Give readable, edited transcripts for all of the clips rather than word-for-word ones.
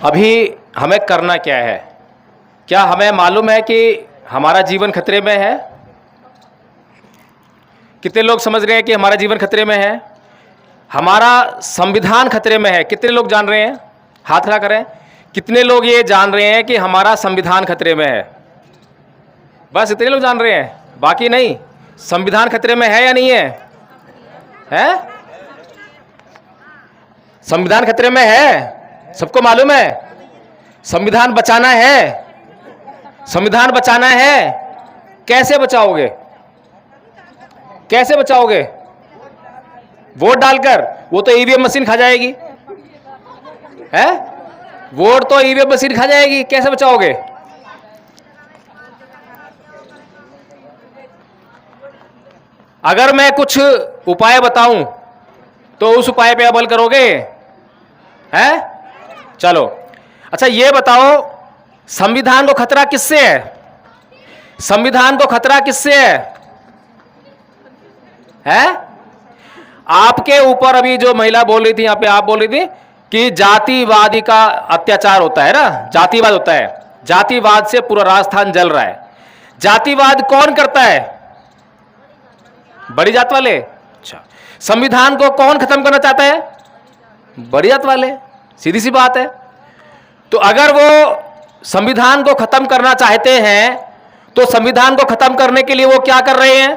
अभी हमें करना क्या है? क्या हमें मालूम है कि हमारा जीवन खतरे में है? कितने लोग समझ रहे हैं कि हमारा जीवन खतरे में है? हमारा संविधान खतरे में है? कितने लोग जान रहे हैं? हाथ खड़ा करें। कितने लोग ये जान रहे हैं कि हमारा संविधान खतरे में है? बस इतने लोग जान रहे हैं, बाकी नहीं। संविधान खतरे में है या नहीं है? है? संविधान खतरे में है, सबको मालूम है। संविधान बचाना है, संविधान बचाना है। कैसे बचाओगे? कैसे बचाओगे? वोट डालकर? वो तो ईवीएम मशीन खा जाएगी। है? वोट तो ईवीएम मशीन खा जाएगी, कैसे बचाओगे? अगर मैं कुछ उपाय बताऊं तो उस उपाय पे अमल करोगे? हैं? चलो, अच्छा ये बताओ, संविधान को खतरा किससे है? संविधान को खतरा किससे है? हैं? आपके ऊपर अभी जो महिला बोल रही थी, यहां पे आप बोल रही थी कि जातिवादी का अत्याचार होता है ना, जातिवाद होता है। जातिवाद से पूरा राजस्थान जल रहा है। जातिवाद कौन करता है? बड़ी जात वाले। अच्छा, संविधान को कौन खत्म करना चाहता है? बड़ी जात वाले। सीधी सी बात है। तो अगर वो संविधान को खत्म करना चाहते हैं तो संविधान को खत्म करने के लिए वो क्या कर रहे हैं?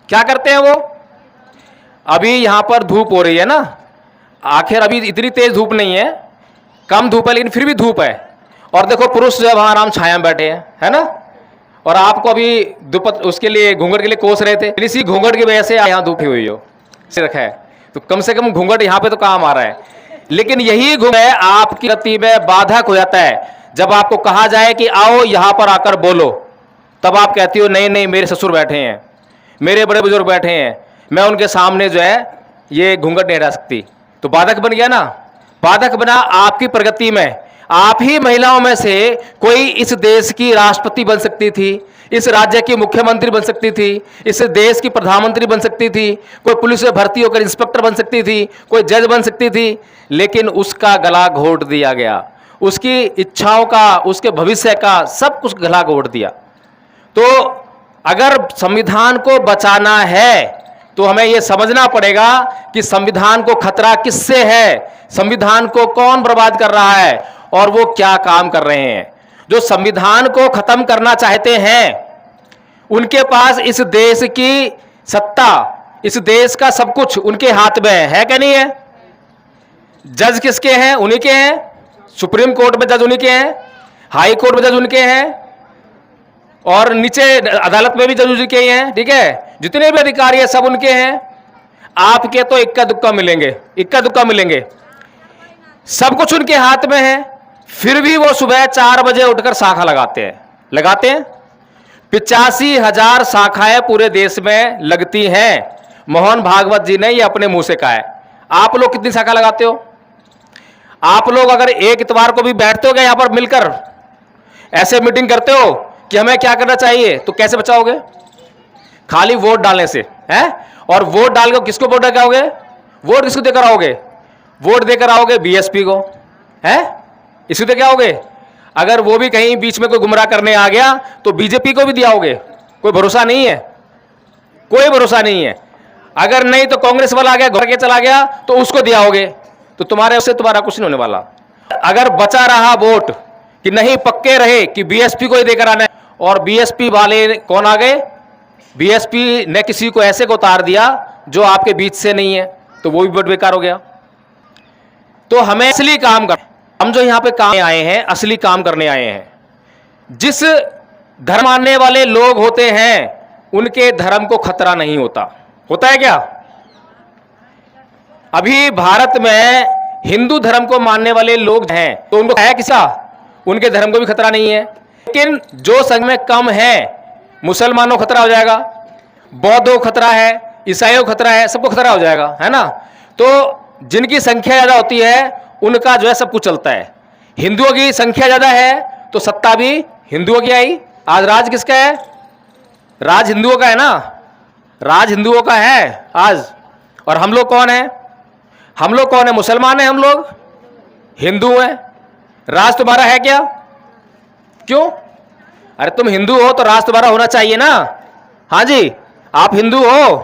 क्या करते हैं वो? अभी यहां पर धूप हो रही है ना, आखिर अभी इतनी तेज धूप नहीं है, कम धूप है, लेकिन फिर भी धूप है। और देखो पुरुष जो है वहां आराम छाया में बैठे हैं, है ना, और आपको अभी दुपट उसके लिए घूंघट के लिए कोस रहे थे। इसी घूंघट की वजह से यहाँ धूप हुई हो से रखा है, तो कम से कम घूंघट यहाँ पे तो काम आ रहा है। लेकिन यही घूंघट आपकी गति में बाधक हो जाता है। जब आपको कहा जाए कि आओ यहां पर आकर बोलो, तब आप कहती हो नहीं नहीं, मेरे ससुर बैठे हैं, मेरे बड़े बुजुर्ग बैठे हैं, मैं उनके सामने जो है ये घूंघट नहीं रह सकती। तो बाधक बन गया ना। बाधक बना आपकी प्रगति में। आप ही महिलाओं में से कोई इस देश की राष्ट्रपति बन सकती थी, इस राज्य की मुख्यमंत्री बन सकती थी, इस देश की प्रधानमंत्री बन सकती थी, कोई पुलिस में भर्ती होकर इंस्पेक्टर बन सकती थी, कोई जज बन सकती थी, लेकिन उसका गला घोट दिया गया। उसकी इच्छाओं का, उसके भविष्य का सब कुछ गला घोट दिया। तो अगर संविधान को बचाना है तो हमें यह समझना पड़ेगा कि संविधान को खतरा किससे है, संविधान को कौन बर्बाद कर रहा है और वो क्या काम कर रहे हैं। जो संविधान को खत्म करना चाहते हैं उनके पास इस देश की सत्ता, इस देश का सब कुछ उनके हाथ में है क्या नहीं है? जज किसके हैं? उन्हीं के हैं। सुप्रीम कोर्ट में जज उन्हीं के हैं, हाई कोर्ट में जज उनके हैं, और नीचे अदालत में भी जज उनके ही हैं। ठीक है, जितने भी अधिकारी हैं सब उनके हैं। आपके तो इक्का दुक्का मिलेंगे, इक्का दुक्का मिलेंगे। सब कुछ उनके हाथ में है, फिर भी वो सुबह 4 बजे उठकर शाखा लगाते हैं। 85,000 शाखाएं पूरे देश में लगती हैं। मोहन भागवत जी ने ये अपने मुंह से कहा है। आप लोग कितनी शाखा लगाते हो? आप लोग अगर एक इतवार को भी बैठते हो क्या यहां पर मिलकर, ऐसे मीटिंग करते हो कि हमें क्या करना चाहिए, तो कैसे बचाओगे? खाली वोट डालने से है। और वोट डाल के किसको वोट देकर आओगे? वोट किसको देकर आओगे? वोट देकर आओगे बीएसपी को, है, इसी देकर आओगे। अगर वो भी कहीं बीच में कोई गुमराह करने आ गया तो बीजेपी को भी दियाओगे। कोई भरोसा नहीं है, कोई भरोसा नहीं है। अगर नहीं तो कांग्रेस वाला आ गया, घर के चला गया, तो उसको दियाओगे। तो तुम्हारे उससे तुम्हारा कुछ नहीं होने वाला। अगर बचा रहा वोट कि नहीं, पक्के रहे कि बीएसपी को ही देकर आना है, और बीएसपी वाले कौन आ गए? बीएसपी ने किसी को ऐसे को उतार दिया जो आपके बीच से नहीं है, तो वो भी वोट बेकार हो गया। तो हमें असली काम कर, हम जो यहां पे काम आए हैं, असली काम करने आए हैं। जिस धर्म मानने वाले लोग होते हैं उनके धर्म को खतरा नहीं होता। होता है क्या? अभी भारत में हिंदू धर्म को मानने वाले लोग हैं तो उनको है किसा, उनके धर्म को भी खतरा नहीं है। लेकिन जो संख्या में कम है, मुसलमानों को खतरा हो जाएगा, बौद्धों को खतरा है, ईसाइयों को खतरा है, सबको खतरा हो जाएगा, है ना। तो जिनकी संख्या ज्यादा होती है उनका जो है सब कुछ चलता है। हिंदुओं की संख्या ज्यादा है तो सत्ता भी हिंदुओं की आई। आज राज किसका है? राज हिंदुओं का है ना, राज हिंदुओं का है आज। और हम लोग कौन है? हम लोग कौन है? मुसलमान है हम लोग, हिंदू हैं, राज तुम्हारा है क्या? क्यों? अरे तुम हिंदू हो तो राज तुम्हारा होना चाहिए ना। हाँ जी, आप हिंदू हो,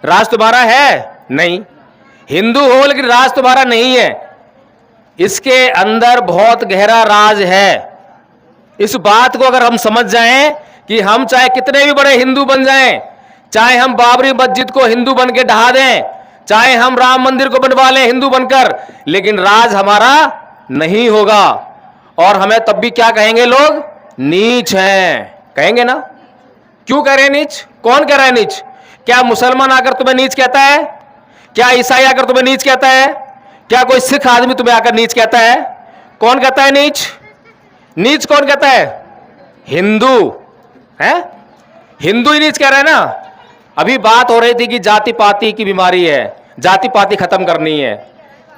राज तुम्हारा है नहीं। हिंदू हो लेकिन राज तुम्हारा नहीं है, इसके अंदर बहुत गहरा राज है। इस बात को अगर हम समझ जाएं कि हम चाहे कितने भी बड़े हिंदू बन जाएं, चाहे हम बाबरी मस्जिद को हिंदू बन के ढहा दें, चाहे हम राम मंदिर को बनवा लें हिंदू बनकर, लेकिन राज हमारा नहीं होगा। और हमें तब भी क्या कहेंगे लोग? नीच हैं, कहेंगे ना। क्यों कह रहे हैं नीच? कौन कह रहा है नीच? क्या मुसलमान आकर तुम्हें नीच कहता है? क्या ईसाई आकर तुम्हें नीच कहता है? क्या कोई सिख आदमी तुम्हें आकर नीच कहता है? कौन कहता है नीच? नीच कौन कहता है? हिंदू है, हिंदू ही नीच कह रहा है ना। अभी बात हो रही थी कि जाति पाति की बीमारी है, जाति पाति खत्म करनी है।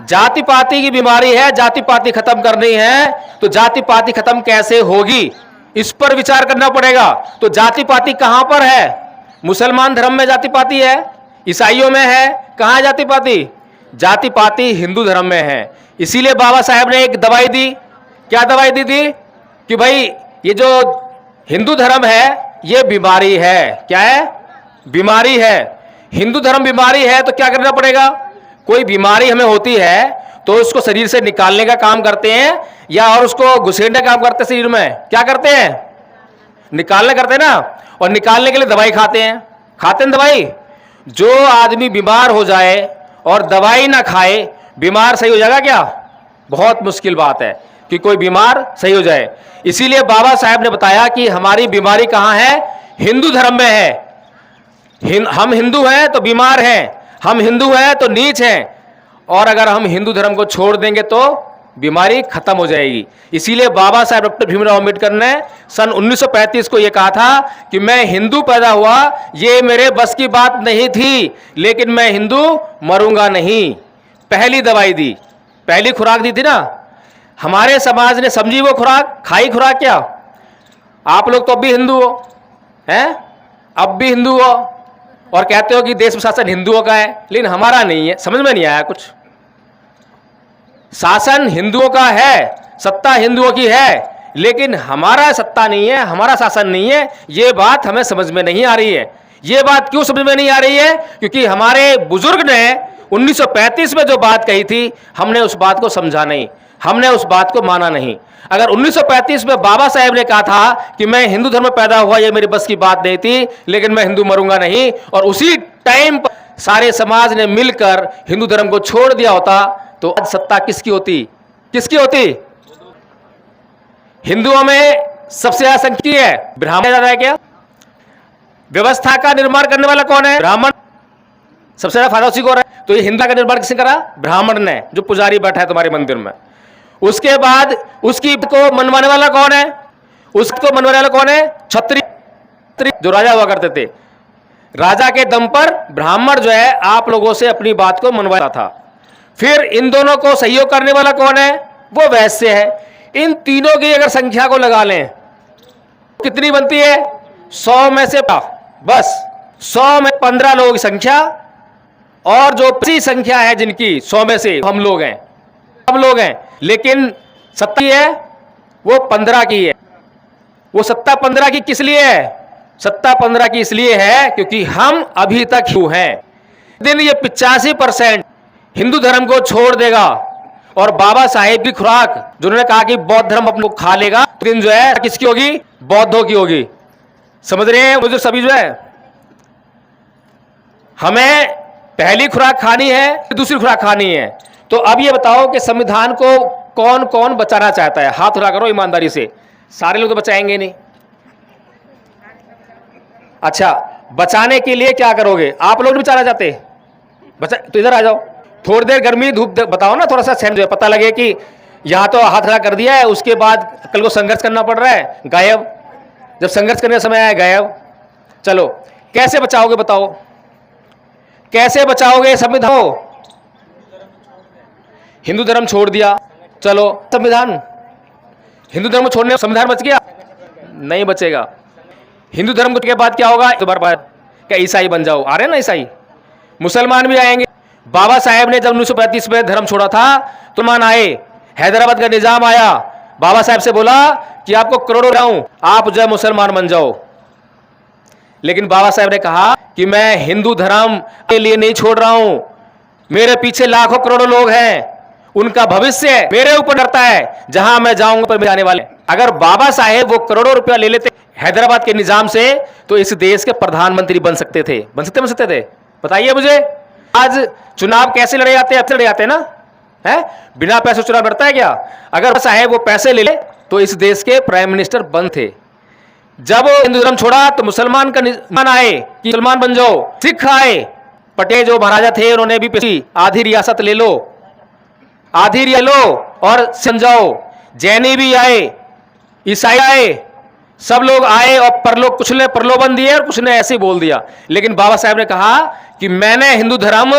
जाति पाति की बीमारी है, जाति पाति खत्म करनी है, तो जाति पाति खत्म कैसे होगी, इस पर विचार करना पड़ेगा। तो जाति पाति कहां पर है? मुसलमान धर्म में जाति पाति है, ईसाइयों में है, कहां है जाति पाति? जाति पाति हिंदू धर्म में है। इसीलिए बाबा साहेब ने एक दवाई दी। क्या दवाई दी थी? कि भाई ये जो हिंदू धर्म है ये बीमारी है। क्या है? बीमारी है। हिंदू धर्म बीमारी है तो क्या करना पड़ेगा? कोई बीमारी हमें होती है तो उसको शरीर से निकालने का काम करते हैं, या और उसको घुसेड़ने का काम करते हैं शरीर में। क्या करते हैं? निकालने करते हैं ना। और निकालने के लिए दवाई खाते हैं, खाते हैं दवाई। जो आदमी बीमार हो जाए और दवाई ना खाए, बीमार सही हो जाएगा क्या? बहुत मुश्किल बात है कि कोई बीमार सही हो जाए। इसीलिए बाबा साहब ने बताया कि हमारी बीमारी कहां है? हिंदू धर्म में है। हम हिंदू हैं तो बीमार हैं, हम हिंदू हैं तो नीच हैं, और अगर हम हिंदू धर्म को छोड़ देंगे तो बीमारी खत्म हो जाएगी। इसीलिए बाबा साहब डॉक्टर भीमराव अंबेडकर ने सन 1935 को यह कहा था कि मैं हिंदू पैदा हुआ, ये मेरे बस की बात नहीं थी, लेकिन मैं हिंदू मरूंगा नहीं। पहली दवाई दी, पहली खुराक दी थी ना। हमारे समाज ने समझी वो खुराक, खाई खुराक क्या? आप लोग तो अब भी हिंदू हो हैं, अब भी हिंदू हो, और कहते हो कि देश प्रशासन हिंदुओं का है, लेकिन हमारा नहीं है। समझ में नहीं आया कुछ? शासन हिंदुओं का है, सत्ता हिंदुओं की है, लेकिन हमारा सत्ता नहीं है, हमारा शासन नहीं है। ये बात हमें समझ में नहीं आ रही है। ये बात क्यों समझ में नहीं आ रही है? क्योंकि हमारे बुजुर्ग ने 1935 में जो बात कही थी, हमने उस बात को समझा नहीं, हमने उस बात को माना नहीं। अगर 1935 में बाबा साहेब ने कहा था कि मैं हिंदू धर्म में पैदा हुआ, ये मेरी बस की बात नहीं थी, लेकिन मैं हिंदू मरूंगा नहीं, और उसी टाइम पर सारे समाज ने मिलकर हिंदू धर्म को छोड़ दिया होता, तो आज सत्ता किसकी होती? किसकी होती? हिंदुओं में सबसे ज्यादा संख्या है ब्राह्मण ज्यादा है क्या? व्यवस्था का निर्माण करने वाला कौन है? ब्राह्मण। सबसे ज्यादा फायदा उसी को हो रहा है। तो ये हिंदू का निर्माण किसने करा? ब्राह्मण ने, जो पुजारी बैठा है तुम्हारे मंदिर में। उसके बाद उसकी को मनवाने वाला कौन है? उसको मनवाने वाला कौन है? क्षत्रिय, जो राजा हुआ करते थे। राजा के दम पर ब्राह्मण जो है आप लोगों से अपनी बात को मनवाता था। फिर इन दोनों को सहयोग करने वाला कौन है? वो वैश्य है। इन तीनों की अगर संख्या को लगा लें, कितनी बनती है? 100 में से बस 100 में 15 लोगों की संख्या, और जो बची संख्या है जिनकी 100 में से हम लोग हैं, हम लोग हैं। लेकिन सत्ता है वो 15 की है। वो सत्ता 15 की किस लिए है? सत्ता 15 की इसलिए है क्योंकि हम अभी तक हिंदू हैं। दिन ये 85% हिंदू धर्म को छोड़ देगा, और बाबा साहेब की खुराक जिन्होंने कहा कि बौद्ध धर्म अपने को खा लेगा, दिन जो है किसकी होगी? बौद्धों की होगी। समझ रहे हैं? वो जो सभी जो है, हमें पहली खुराक खानी है, दूसरी खुराक खानी है। तो अब ये बताओ कि संविधान को कौन कौन बचाना चाहता है? हाथ उठा करो ईमानदारी से। सारे लोग तो बचाएंगे नहीं। अच्छा, बचाने के लिए क्या करोगे? आप लोग नहीं बचाना चाहते? बचा तो इधर आ जाओ, थोड़ी देर गर्मी धूप बताओ ना, थोड़ा सा सहन जो है, पता लगे कि यहां तो हाथ खड़ा कर दिया है, उसके बाद कल को संघर्ष करना पड़ रहा है, गायब। जब संघर्ष करने का समय आया, गायब। चलो, कैसे बचाओगे बताओ? कैसे बचाओगे संविधान? हिंदू धर्म छोड़ दिया, चलो संविधान, हिंदू धर्म छोड़ने संविधान बच गया? नहीं बचेगा। हिंदू धर्म के बाद क्या होगा? दोबारा क्या ईसाई बन जाओ? आ रहे ना ईसाई, मुसलमान भी आएंगे। बाबा साहेब ने जब 1935 में धर्म छोड़ा था तो मान आए हैदराबाद का निजाम आया, बाबा साहब से बोला कि आपको करोड़ों लाऊं, आप जो है मुसलमान बन जाओ। लेकिन बाबा साहब ने कहा कि मैं हिंदू धर्म के लिए नहीं छोड़ रहा हूं, मेरे पीछे लाखों करोड़ों लोग हैं, उनका भविष्य मेरे ऊपर डरता है, जहां मैं जाऊंगा पर जाने वाले। अगर बाबा साहेब वो करोड़ों रुपया ले लेते हैदराबाद के निजाम से, तो इस देश के प्रधानमंत्री बन सकते थे। बन सकते थे? बताइए मुझे। आज चुनाव कैसे लड़े जाते हैं? अब से लड़े जाते हैं ना, है? बिना पैसे चुनाव लड़ता है क्या? अगर साहेब वो पैसे ले ले तो इस देश के प्राइम मिनिस्टर बन थे। जब हिंदू धर्म छोड़ा तो मुसलमान का निजाम आए कि मुसलमान बन जाओ, सिख आए, पटेल जो महाराजा थे उन्होंने भी आधी रियासत ले लो, आधी ले लो और समझाओ। जैनी भी आए, ईसाई आए, सब लोग आए और कुछ ने प्रलोभन दिए और कुछ ने ऐसे बोल दिया। लेकिन बाबा साहब ने कहा कि मैंने हिंदू धर्म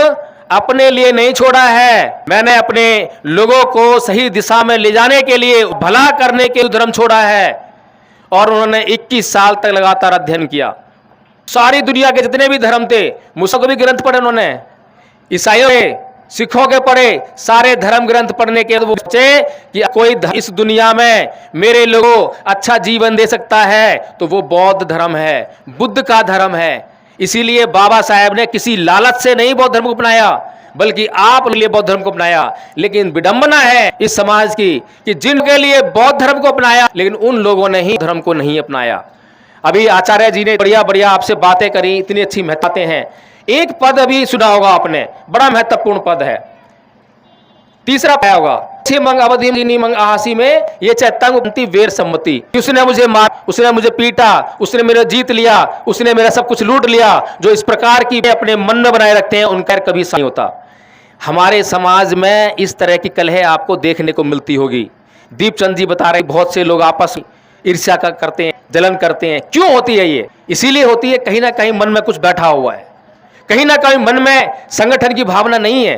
अपने लिए नहीं छोड़ा है, मैंने अपने लोगों को सही दिशा में ले जाने के लिए, भला करने के लिए धर्म छोड़ा है। और उन्होंने 21 साल तक लगातार अध्ययन किया। सारी दुनिया के जितने भी धर्म थे, मुसलमानों के भी ग्रंथ पढ़े उन्होंने, ईसाइयों के, सिखों के पढ़े, सारे धर्म ग्रंथ पढ़ने के वो बच्चे कि कोई इस दुनिया में मेरे लोगों अच्छा जीवन दे सकता है तो वो बौद्ध धर्म है, बुद्ध का धर्म है। इसीलिए बाबा साहेब ने किसी लालच से नहीं बौद्ध धर्म को अपनाया, बल्कि आप लिए बौद्ध धर्म को अपनाया। लेकिन विडंबना है इस समाज की कि जिनके लिए बौद्ध धर्म को अपनाया, लेकिन उन लोगों ने ही धर्म को नहीं अपनाया। अभी आचार्य जी ने बढ़िया बढ़िया आपसे बातें करी, इतनी अच्छी महत्वते हैं। एक पद अभी सुना होगा आपने, बड़ा महत्वपूर्ण पद है, तीसरा पाया होगा, मंग अवधि मंग आहासी में ये चैतंग वेर सम्मति। उसने मुझे मार, उसने मुझे पीटा, उसने मेरा जीत लिया, उसने मेरा सब कुछ लूट लिया, जो इस प्रकार की अपने मन में बनाए रखते हैं उनका कभी नहीं होता। हमारे समाज में इस तरह की कलह आपको देखने को मिलती होगी। दीपचंद जी बता रहे बहुत से लोग आपस में ईर्ष्या करते हैं, जलन करते हैं। क्यों होती है ये? इसीलिए होती है कहीं ना कहीं मन में कुछ बैठा हुआ है, कहीं ना कहीं मन में संगठन की भावना नहीं है,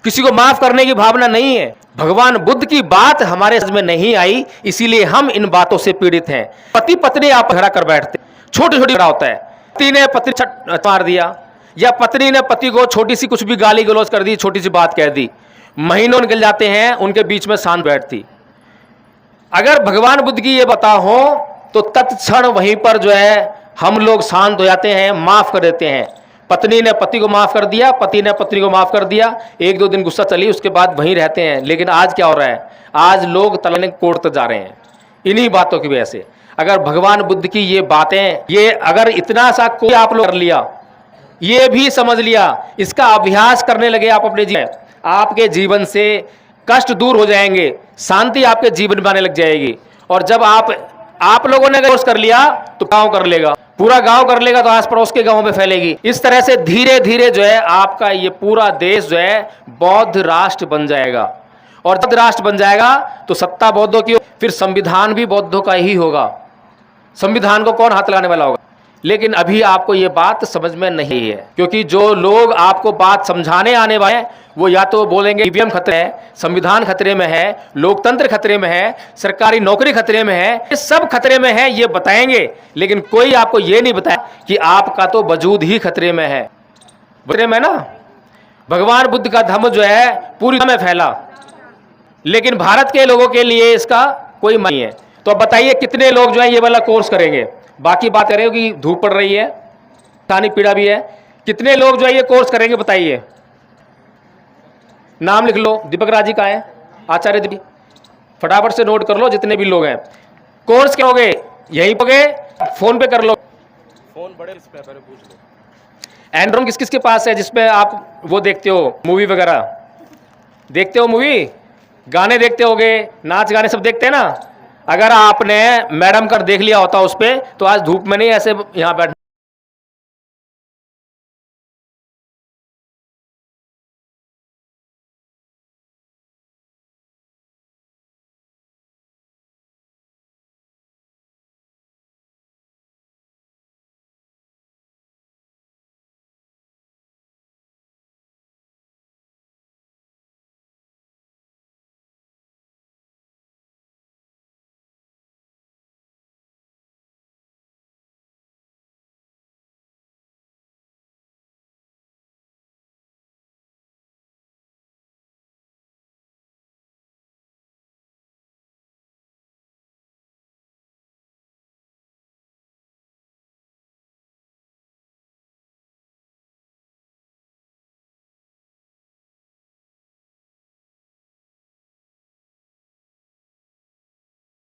किसी को माफ करने की भावना नहीं है। भगवान बुद्ध की बात हमारे समझ में नहीं आई, इसीलिए हम इन बातों से पीड़ित हैं। पति पत्नी आप झगड़ा कर बैठते, छोटी छोटी झगड़ा होता है, पति ने पत्नी मार दिया या पत्नी ने पति को छोटी सी कुछ भी गाली गलौज कर दी, छोटी सी बात कह दी, महीनों निकल जाते हैं, उनके बीच में शांत बैठती। अगर भगवान बुद्ध की ये बात हो तो तत्क्षण वहीं पर जो है हम लोग शांत हो जाते हैं, माफ कर देते हैं। पत्नी ने पति को माफ कर दिया, पति ने पत्नी को माफ कर दिया, एक दो दिन गुस्सा चली, उसके बाद वहीं रहते हैं। लेकिन आज क्या हो रहा है? आज लोग तलने कोड़ते जा रहे हैं इन्हीं बातों की वजह से। अगर भगवान बुद्ध की ये बातें, ये अगर इतना सा कोई आप लोग कर लिया, ये भी समझ लिया, इसका अभ्यास करने लगे आप अपने जीवन, आपके जीवन से कष्ट दूर हो जाएंगे, शांति आपके जीवन में आने लग जाएगी। और जब आप लोगों ने कोर्स कर लिया तो गांव कर लेगा, पूरा गांव कर लेगा तो आस पड़ोस के गांव में फैलेगी। इस तरह से धीरे धीरे जो है आपका ये पूरा देश जो है बौद्ध राष्ट्र बन जाएगा। और जब राष्ट्र बन जाएगा तो सत्ता बौद्धों की, फिर संविधान भी बौद्धों का ही होगा। संविधान को कौन हाथ लगाने वाला होगा? लेकिन अभी आपको ये बात समझ में नहीं है, क्योंकि जो लोग आपको बात समझाने आने वाले हैं वो या तो बोलेंगे ईवीएम खतरे है, संविधान खतरे में है, लोकतंत्र खतरे में है, सरकारी नौकरी खतरे में है, ये सब खतरे में है, ये बताएंगे। लेकिन कोई आपको ये नहीं बताया कि आपका तो वजूद ही खतरे में है। खतरे में ना, भगवान बुद्ध का धर्म जो है पूरी दुनिया में फैला, लेकिन भारत के लोगों के लिए इसका कोई नहीं है। तो अब बताइए कितने लोग जो है ये वाला कोर्स करेंगे? बाकी बात करें कि धूप पड़ रही है, स्थानीय पीड़ा भी है, कितने लोग जो है ये कोर्स करेंगे बताइए? नाम लिख लो। दीपक राजी का है, आचार्य दीपक, फटाफट से नोट कर लो जितने भी लोग हैं। कोर्स क्या होगे? यहीं पे फोन पे कर लो, फोन बड़े इस पे पूछ लो। एंड्रॉइड किस किस के पास है जिसपे आप वो देखते हो, मूवी वगैरह देखते हो, मूवी गाने देखते होगे, नाच गाने सब देखते हैं ना। अगर आपने मैडम का देख लिया होता उस पर तो आज धूप में नहीं ऐसे यहाँ बैठ